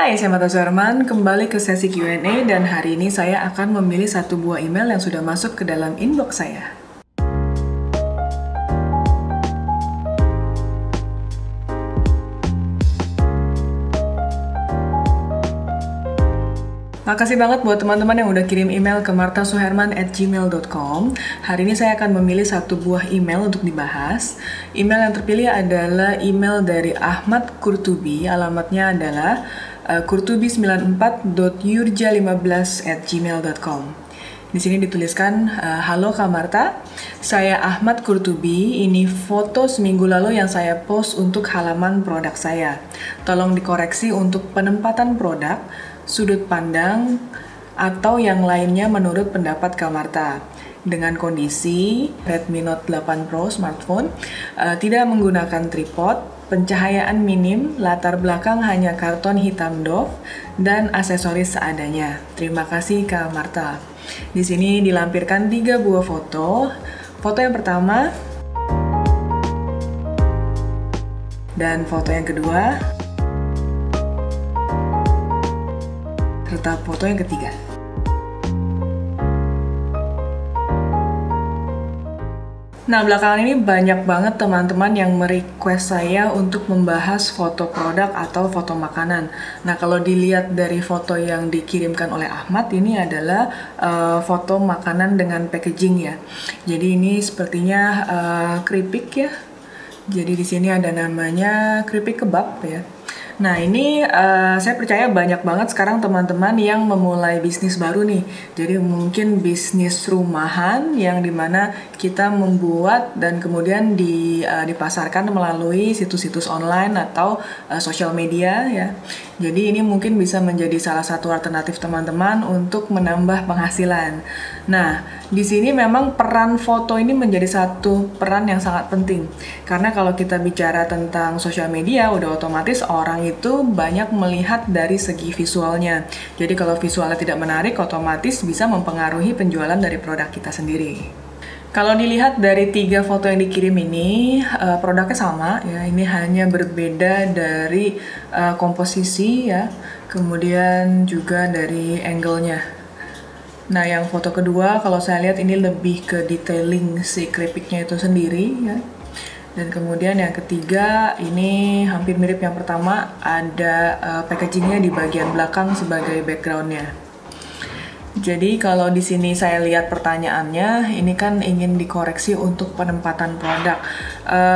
Hai, saya Marta Suherman, kembali ke sesi Q&A dan hari ini saya akan memilih satu buah email yang sudah masuk ke dalam inbox saya. Makasih banget buat teman-teman yang udah kirim email ke martasuherman@gmail.com. Hari ini saya akan memilih satu buah email untuk dibahas. Email yang terpilih adalah email dari Ahmad Kurtubi. Alamatnya adalah kurtubi94.yurja15@gmail.com. Di sini dituliskan, halo Kak Marta, saya Ahmad Kurtubi. Ini foto seminggu lalu yang saya post untuk halaman produk saya. Tolong dikoreksi untuk penempatan produk, sudut pandang, atau yang lainnya menurut pendapat Kak Marta. Dengan kondisi Redmi Note 8 Pro smartphone, tidak menggunakan tripod, pencahayaan minim, latar belakang hanya karton hitam doff, dan aksesoris seadanya. Terima kasih Kak Marta. Di sini dilampirkan 3 buah foto. Foto yang pertama dan foto yang kedua, serta foto yang ketiga. Nah, belakangan ini banyak banget teman-teman yang merequest saya untuk membahas foto produk atau foto makanan. Nah, kalau dilihat dari foto yang dikirimkan oleh Ahmad, ini adalah foto makanan dengan packaging ya. Jadi ini sepertinya keripik ya. Jadi di sini ada namanya keripik kebab ya. Nah, ini saya percaya banyak banget sekarang teman-teman yang memulai bisnis baru nih. Jadi mungkin bisnis rumahan yang dimana kita membuat dan kemudian dipasarkan melalui situs-situs online atau sosial media ya. Jadi ini mungkin bisa menjadi salah satu alternatif teman-teman untuk menambah penghasilan. Nah, di sini memang peran foto ini menjadi satu peran yang sangat penting. Karena kalau kita bicara tentang sosial media, udah otomatis orang itu banyak melihat dari segi visualnya. Jadi kalau visualnya tidak menarik, otomatis bisa mempengaruhi penjualan dari produk kita sendiri. Kalau dilihat dari 3 foto yang dikirim ini, produknya sama ya. Ini hanya berbeda dari komposisi ya, kemudian juga dari angle-nya. Nah, yang foto kedua kalau saya lihat ini lebih ke detailing si keripiknya itu sendiri ya. Dan kemudian yang ketiga ini hampir mirip yang pertama, ada packagingnya di bagian belakang sebagai backgroundnya. Jadi kalau di sini saya lihat pertanyaannya, ini kan ingin dikoreksi untuk penempatan produk.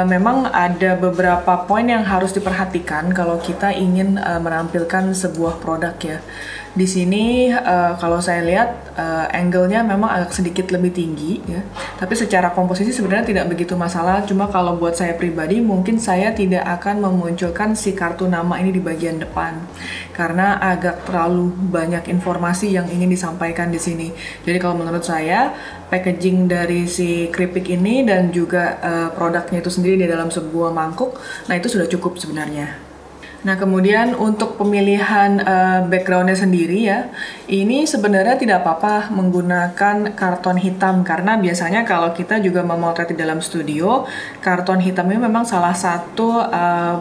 Memang ada beberapa poin yang harus diperhatikan kalau kita ingin menampilkan sebuah produk ya. Di sini kalau saya lihat angle-nya memang agak sedikit lebih tinggi ya. Tapi secara komposisi sebenarnya tidak begitu masalah. Cuma kalau buat saya pribadi mungkin saya tidak akan memunculkan si kartu nama ini di bagian depan. Karena agak terlalu banyak informasi yang ingin disampaikan di sini. Jadi kalau menurut saya packaging dari si keripik ini dan juga produknya itu sendiri di dalam sebuah mangkuk, nah itu sudah cukup sebenarnya. Nah, kemudian untuk pemilihan backgroundnya sendiri ya, ini sebenarnya tidak apa-apa menggunakan karton hitam karena biasanya kalau kita juga memotret di dalam studio, karton hitam ini memang salah satu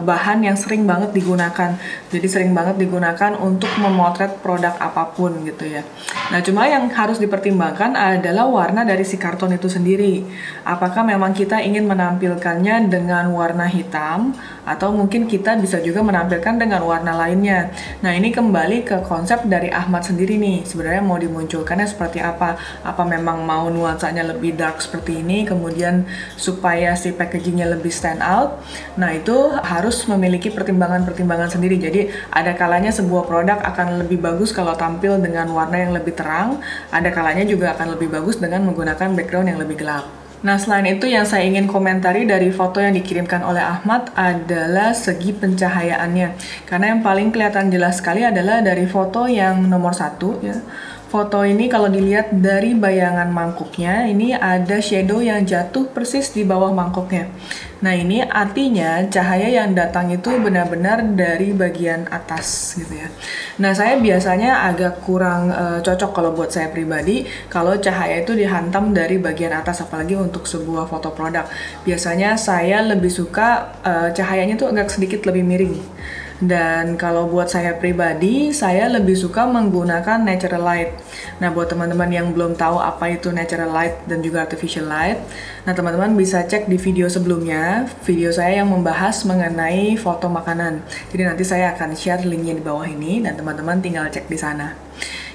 bahan yang sering banget digunakan. Jadi sering banget digunakan untuk memotret produk apapun gitu ya. Nah, cuma yang harus dipertimbangkan adalah warna dari si karton itu sendiri. Apakah memang kita ingin menampilkannya dengan warna hitam atau mungkin kita bisa juga menampilkan dengan warna lainnya. Nah, ini kembali ke konsep dari Ahmad sendiri nih. Sebenarnya mau dimunculkannya seperti apa? Apa memang mau nuansanya lebih dark seperti ini, kemudian supaya si packagingnya lebih stand out? Nah, itu harus memiliki pertimbangan-pertimbangan sendiri. Jadi, ada kalanya sebuah produk akan lebih bagus kalau tampil dengan warna yang lebih terang, ada kalanya juga akan lebih bagus dengan menggunakan background yang lebih gelap. Nah, selain itu yang saya ingin komentari dari foto yang dikirimkan oleh Ahmad adalah segi pencahayaannya. Karena yang paling kelihatan jelas sekali adalah dari foto yang nomor 1 ya. Foto ini kalau dilihat dari bayangan mangkuknya, ini ada shadow yang jatuh persis di bawah mangkuknya. Nah, ini artinya cahaya yang datang itu benar-benar dari bagian atas gitu ya. Nah, saya biasanya agak kurang cocok kalau buat saya pribadi kalau cahaya itu dihantam dari bagian atas, apalagi untuk sebuah foto produk. Biasanya saya lebih suka cahayanya tuh agak sedikit lebih miring. Dan kalau buat saya pribadi, saya lebih suka menggunakan natural light. Nah, buat teman-teman yang belum tahu apa itu natural light dan juga artificial light, nah teman-teman bisa cek di video sebelumnya, video saya yang membahas mengenai foto makanan. Jadi nanti saya akan share linknya di bawah ini dan teman-teman tinggal cek di sana.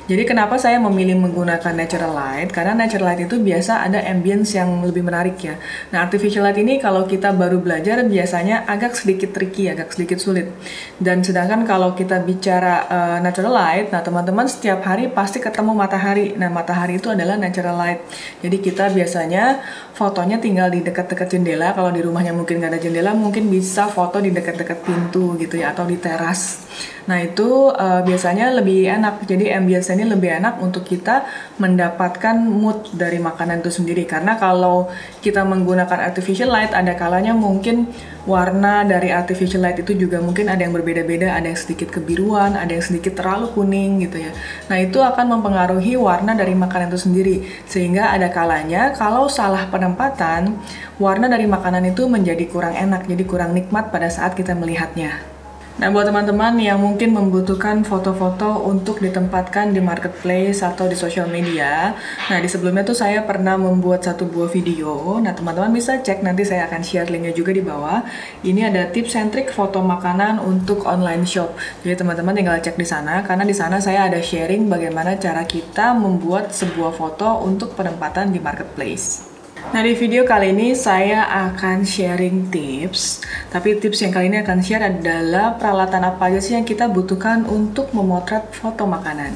Jadi kenapa saya memilih menggunakan natural light? Karena natural light itu biasa ada ambience yang lebih menarik ya. Nah, artificial light ini kalau kita baru belajar biasanya agak sedikit tricky, agak sedikit sulit. Dan sedangkan kalau kita bicara natural light, nah teman-teman setiap hari pasti ketemu matahari. Nah, matahari itu adalah natural light. Jadi kita biasanya fotonya tinggal di dekat-dekat jendela. Kalau di rumahnya mungkin nggak ada jendela, mungkin bisa foto di dekat-dekat pintu gitu ya, atau di teras. Nah itu biasanya lebih enak, jadi ambience ini lebih enak untuk kita mendapatkan mood dari makanan itu sendiri. Karena kalau kita menggunakan artificial light, ada kalanya mungkin warna dari artificial light itu juga mungkin ada yang berbeda-beda, ada yang sedikit kebiruan, ada yang sedikit terlalu kuning gitu ya. Nah itu akan mempengaruhi warna dari makanan itu sendiri, sehingga ada kalanya kalau salah penempatan, warna dari makanan itu menjadi kurang enak, jadi kurang nikmat pada saat kita melihatnya. Nah, buat teman-teman yang mungkin membutuhkan foto-foto untuk ditempatkan di marketplace atau di social media, nah di sebelumnya tuh saya pernah membuat satu buah video. Nah, teman-teman bisa cek, nanti saya akan share linknya juga di bawah. Ini ada tips and trick foto makanan untuk online shop. Jadi teman-teman tinggal cek di sana, karena di sana saya ada sharing bagaimana cara kita membuat sebuah foto untuk penempatan di marketplace. Nah, di video kali ini saya akan sharing tips, tapi tips yang kali ini akan share adalah peralatan apa aja sih yang kita butuhkan untuk memotret foto makanan.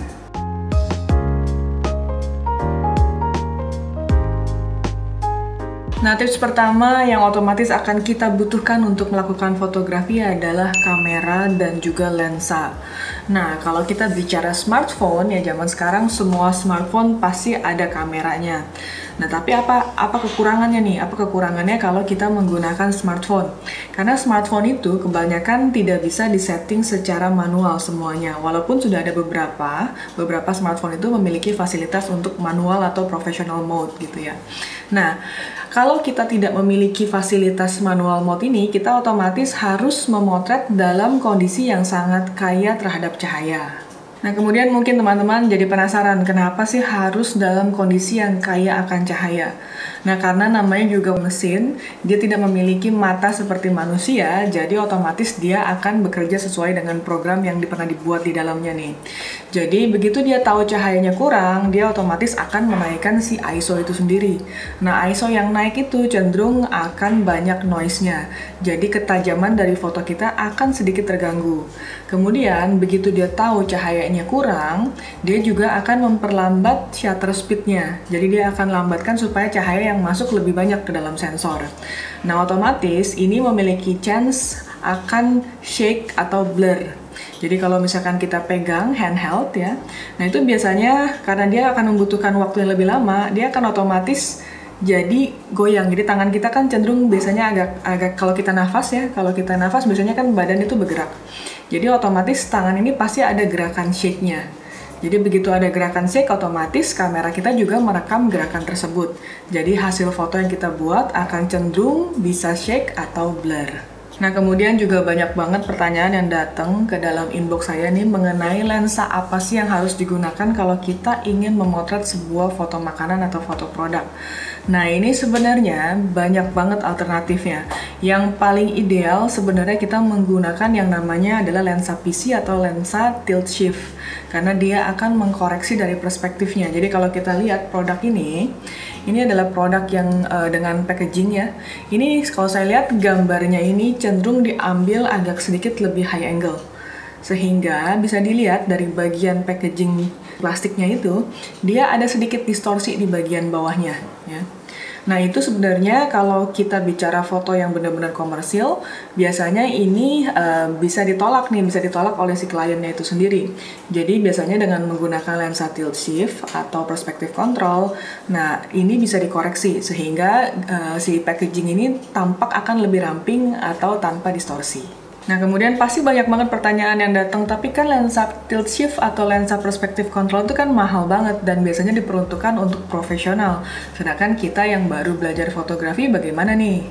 Nah, tips pertama yang otomatis akan kita butuhkan untuk melakukan fotografi adalah kamera dan juga lensa. Nah, kalau kita bicara smartphone, ya zaman sekarang semua smartphone pasti ada kameranya. Nah, tapi apa kekurangannya nih? Apa kekurangannya kalau kita menggunakan smartphone? Karena smartphone itu kebanyakan tidak bisa disetting secara manual semuanya. Walaupun sudah ada beberapa smartphone itu memiliki fasilitas untuk manual atau professional mode gitu ya. Nah, kalau kita tidak memiliki fasilitas manual mode ini, kita otomatis harus memotret dalam kondisi yang sangat kaya terhadap cahaya. Nah, kemudian mungkin teman-teman jadi penasaran, kenapa sih harus dalam kondisi yang kaya akan cahaya? Nah, karena namanya juga mesin, dia tidak memiliki mata seperti manusia, jadi otomatis dia akan bekerja sesuai dengan program yang pernah dibuat di dalamnya nih. Jadi, begitu dia tahu cahayanya kurang, dia otomatis akan menaikkan si ISO itu sendiri. Nah, ISO yang naik itu cenderung akan banyak noise-nya. Jadi, ketajaman dari foto kita akan sedikit terganggu. Kemudian, begitu dia tahu cahayanya kurang, dia juga akan memperlambat shutter speed-nya. Jadi dia akan lambatkan supaya cahaya yang masuk lebih banyak ke dalam sensor. Nah, otomatis ini memiliki chance akan shake atau blur. Jadi kalau misalkan kita pegang handheld ya, nah itu biasanya karena dia akan membutuhkan waktu yang lebih lama, dia akan otomatis jadi goyang. Jadi tangan kita kan cenderung biasanya agak kalau kita nafas biasanya kan badan itu bergerak. Jadi otomatis tangan ini pasti ada gerakan shake-nya. Jadi begitu ada gerakan shake, otomatis kamera kita juga merekam gerakan tersebut. Jadi hasil foto yang kita buat akan cenderung bisa shake atau blur. Nah, kemudian juga banyak banget pertanyaan yang datang ke dalam inbox saya nih mengenai lensa apa sih yang harus digunakan kalau kita ingin memotret sebuah foto makanan atau foto produk. Nah, ini sebenarnya banyak banget alternatifnya. Yang paling ideal sebenarnya kita menggunakan yang namanya adalah lensa PC atau lensa tilt shift. Karena dia akan mengkoreksi dari perspektifnya. Jadi kalau kita lihat produk ini adalah produk yang dengan packaging ya. Ini kalau saya lihat gambarnya ini cenderung diambil agak sedikit lebih high angle. Sehingga bisa dilihat dari bagian packaging plastiknya itu, dia ada sedikit distorsi di bagian bawahnya ya. Nah, itu sebenarnya kalau kita bicara foto yang benar-benar komersil, biasanya ini bisa ditolak oleh si kliennya itu sendiri. Jadi biasanya dengan menggunakan lensa tilt shift atau perspective control, nah ini bisa dikoreksi sehingga si packaging ini tampak akan lebih ramping atau tanpa distorsi. Nah, kemudian pasti banyak banget pertanyaan yang datang, tapi kan lensa tilt shift atau lensa perspective control itu kan mahal banget dan biasanya diperuntukkan untuk profesional. Sedangkan kita yang baru belajar fotografi bagaimana nih?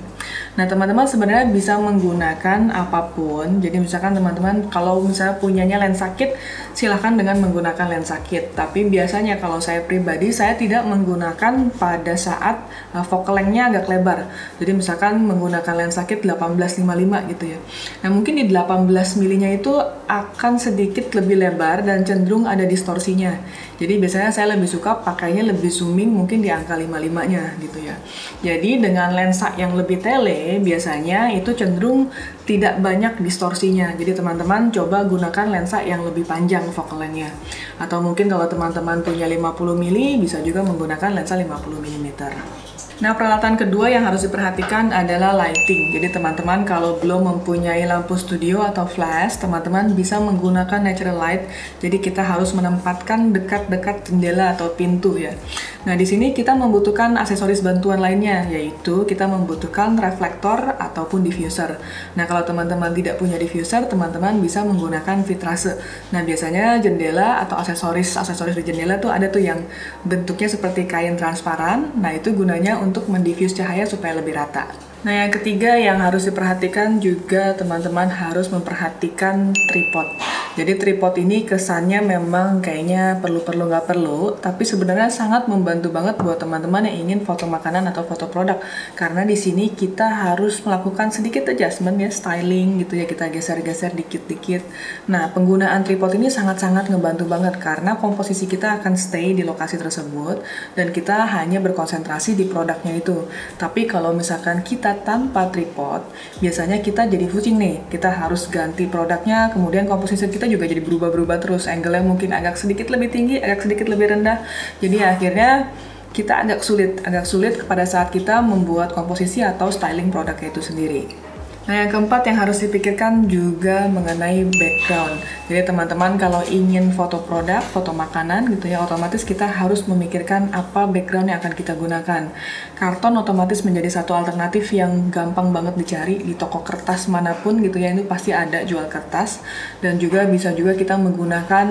Nah, teman-teman sebenarnya bisa menggunakan apapun. Jadi misalkan teman-teman kalau misalnya punyanya lensa kit, silahkan dengan menggunakan lensa kit. Tapi biasanya kalau saya pribadi, saya tidak menggunakan pada saat focal length-nya agak lebar. Jadi misalkan menggunakan lensa kit 1855 gitu ya. Nah, mungkin di 18 milinya itu akan sedikit lebih lebar dan cenderung ada distorsinya. Jadi biasanya saya lebih suka pakainya lebih zooming mungkin di angka 55-nya gitu ya. Jadi dengan lensa yang lebih tele biasanya itu cenderung tidak banyak distorsinya. Jadi teman-teman coba gunakan lensa yang lebih panjang focal length-nya. Atau mungkin kalau teman-teman punya 50 mili bisa juga menggunakan lensa 50 mm. Nah, peralatan kedua yang harus diperhatikan adalah lighting. Jadi teman-teman kalau belum mempunyai lampu studio atau flash, teman-teman bisa menggunakan natural light. Jadi kita harus menempatkan dekat-dekat jendela atau pintu ya. Nah, di sini kita membutuhkan aksesoris bantuan lainnya, yaitu kita membutuhkan reflektor ataupun diffuser. Nah, kalau teman-teman tidak punya diffuser, teman-teman bisa menggunakan vitrase. Nah, biasanya jendela atau aksesoris di jendela tuh ada tuh yang bentuknya seperti kain transparan. Nah, itu gunanya untuk mendiffuse cahaya supaya lebih rata. Nah, yang ketiga yang harus diperhatikan juga teman-teman harus memperhatikan tripod. Jadi tripod ini kesannya memang kayaknya perlu-perlu nggak perlu, tapi sebenarnya sangat membantu banget buat teman-teman yang ingin foto makanan atau foto produk. Karena di sini kita harus melakukan sedikit adjustment ya, styling gitu ya, kita geser-geser dikit-dikit. Nah, penggunaan tripod ini sangat-sangat ngebantu banget karena komposisi kita akan stay di lokasi tersebut dan kita hanya berkonsentrasi di produknya itu. Tapi kalau misalkan kita tanpa tripod, biasanya kita jadi pusing nih. Kita harus ganti produknya, kemudian komposisi kita juga jadi berubah-berubah terus. Angle-nya mungkin agak sedikit lebih tinggi, agak sedikit lebih rendah. Jadi akhirnya kita agak sulit pada saat kita membuat komposisi atau styling produknya itu sendiri. Nah, yang keempat yang harus dipikirkan juga mengenai background. Jadi teman-teman kalau ingin foto produk, foto makanan gitu ya, otomatis kita harus memikirkan apa background yang akan kita gunakan. Karton otomatis menjadi satu alternatif yang gampang banget dicari di toko kertas manapun gitu ya, itu pasti ada jual kertas. Dan juga bisa juga kita menggunakan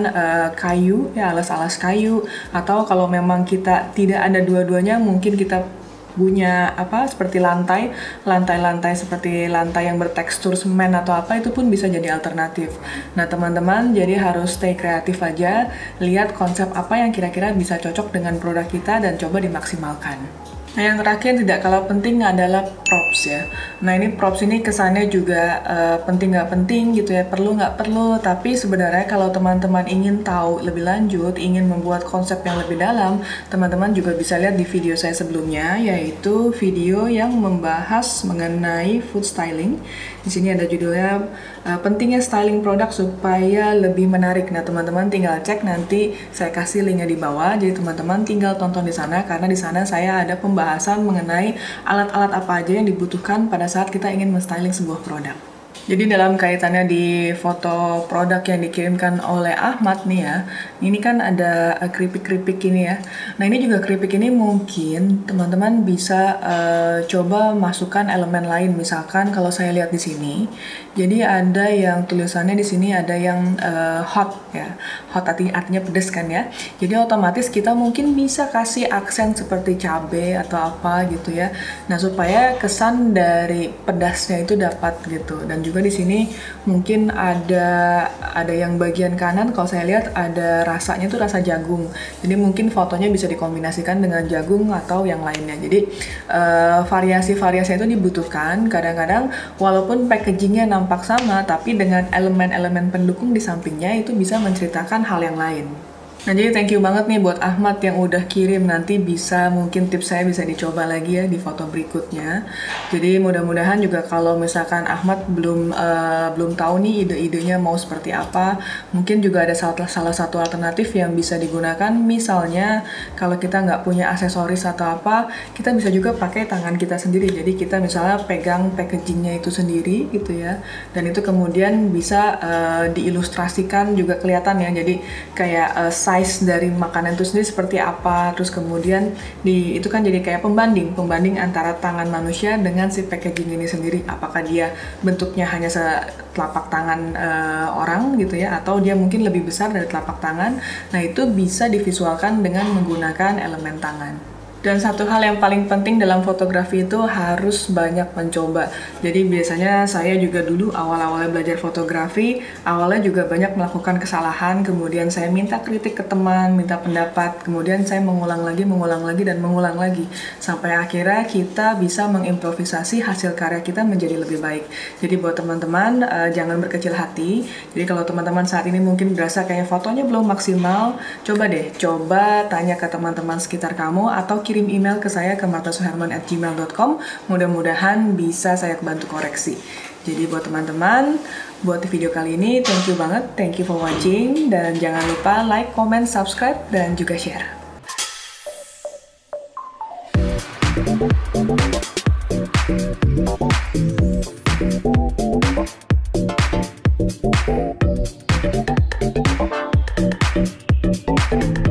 kayu, ya alas-alas kayu. Atau kalau memang kita tidak ada dua-duanya, mungkin kita punya seperti lantai seperti lantai yang bertekstur semen atau apa, itu pun bisa jadi alternatif. Nah, teman-teman jadi harus stay kreatif aja, lihat konsep apa yang kira-kira bisa cocok dengan produk kita dan coba dimaksimalkan. Nah, yang terakhir tidak kalah penting adalah props ya. Nah, ini props ini kesannya juga penting nggak penting gitu ya, perlu nggak perlu. Tapi sebenarnya kalau teman-teman ingin tahu lebih lanjut, ingin membuat konsep yang lebih dalam, teman-teman juga bisa lihat di video saya sebelumnya, yaitu video yang membahas mengenai food styling. Di sini ada judulnya pentingnya styling produk supaya lebih menarik. Nah, teman-teman tinggal cek, nanti saya kasih linknya di bawah. Jadi teman-teman tinggal tonton di sana karena di sana saya ada pembahasan mengenai alat-alat apa aja yang dibutuhkan pada saat kita ingin men-styling sebuah produk. Jadi dalam kaitannya di foto produk yang dikirimkan oleh Ahmad nih ya, ini kan ada keripik-keripik ini ya. Nah, ini juga keripik ini mungkin teman-teman bisa coba masukkan elemen lain. Misalkan kalau saya lihat di sini, jadi ada yang tulisannya di sini ada yang hot ya. Hot artinya pedas kan ya. Jadi otomatis kita mungkin bisa kasih aksen seperti cabai atau apa gitu ya. Nah, supaya kesan dari pedasnya itu dapat gitu. Dan juga di sini mungkin ada yang bagian kanan, kalau saya lihat ada rasanya tuh rasa jagung. Jadi mungkin fotonya bisa dikombinasikan dengan jagung atau yang lainnya. Jadi variasi-variasi itu dibutuhkan. Kadang-kadang walaupun packagingnya nampak sama, tapi dengan elemen-elemen pendukung di sampingnya itu bisa menceritakan hal yang lain. Nah, jadi thank you banget nih buat Ahmad yang udah kirim. Nanti bisa mungkin tips saya bisa dicoba lagi ya di foto berikutnya. Jadi mudah-mudahan juga kalau misalkan Ahmad belum tahu nih ide-idenya mau seperti apa, mungkin juga ada salah satu alternatif yang bisa digunakan. Misalnya kalau kita nggak punya aksesoris atau apa, kita bisa juga pakai tangan kita sendiri. Jadi kita misalnya pegang packagingnya itu sendiri gitu ya, dan itu kemudian bisa diilustrasikan juga kelihatan ya. Jadi kayak size dari makanan itu sendiri seperti apa, terus kemudian itu kan jadi kayak pembanding antara tangan manusia dengan si packaging ini sendiri, apakah dia bentuknya hanya telapak tangan orang gitu ya, atau dia mungkin lebih besar dari telapak tangan. Nah, itu bisa divisualkan dengan menggunakan elemen tangan. Dan satu hal yang paling penting dalam fotografi itu harus banyak mencoba. Jadi biasanya saya juga dulu awal-awalnya belajar fotografi, awalnya juga banyak melakukan kesalahan, kemudian saya minta kritik ke teman, minta pendapat, kemudian saya mengulang lagi, dan mengulang lagi. Sampai akhirnya kita bisa mengimprovisasi hasil karya kita menjadi lebih baik. Jadi buat teman-teman, jangan berkecil hati. Jadi kalau teman-teman saat ini mungkin berasa kayak fotonya belum maksimal, coba tanya ke teman-teman sekitar kamu atau kirim email ke saya ke martasuherman@gmail.com. Mudah-mudahan bisa saya bantu koreksi. Jadi buat teman-teman, buat video kali ini thank you banget, thank you for watching, dan jangan lupa like, comment, subscribe, dan juga share.